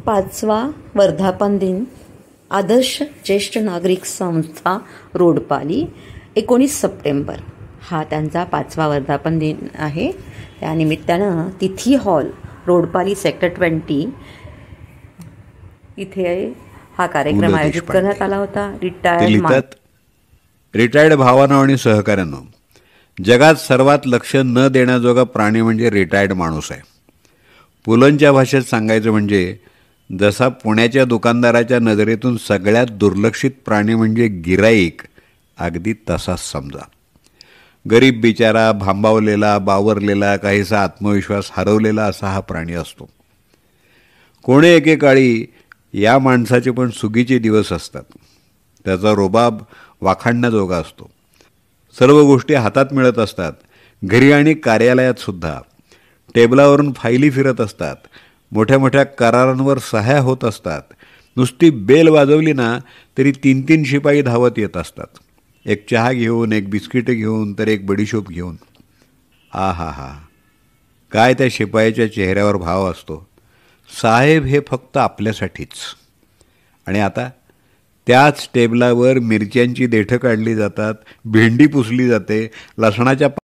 5वा वर्धापन दिन आदर्श ज्येष्ठ नागरिक संस्था रोडपाली 19 सप्टेंबर हा त्यांचा 5वा वर्धापन दिन आहे. त्यानिमित्तानं तिथी हॉल रोडपाली सेक्टर 20 इथे हा कार्यक्रम आयोजित करण्यात आला होता. रिटायर्ड भावांनो आणि सहकाऱ्यांनो, जगात सर्वात लक्ष न देण्याजोगा प्राणी म्हणजे रिटायर्ड माणूस आहे. पुलंच्या भाषेत सांगायचं म्हणजे जसा पुण्याच्या दुकानदाराच्या नजरेतून सगळ्यात दुर्लक्षित प्राणी म्हणजे गिराईक, अगदी तसाच समजा. गरीब बिचारा, भांबावलेला, बावरलेला, काहीसा आत्मविश्वास हरवलेला असा हा प्राणी असतो. कोणे एकेकाळी या माणसाचे पण सुगीचे दिवस असतात. त्याचा रोबाब वाखाणण्याजोगा असतो. सर्व गोष्टी हातात मिळत असतात. घरी आणि कार्यालयात सुद्धा टेबलावरून फायली फिरत असतात. मोठ्या मोठ्या करारांवर सह्या होत असतात. नुसती बेल वाजवली ना तरी 3-3 शिपाई धावत येत असतात. एक चहा घेऊन, एक बिस्किट घेऊन, तर एक बडीशोप घेऊन. हा हा हा, काय त्या शिपायाच्या चेहऱ्यावर भाव असतो. साहेब हे फक्त आपल्यासाठीच. आणि आता त्याच टेबलावर मिरच्यांची देठं काढली जातात, भेंडी पुसली जाते, लसणाच्या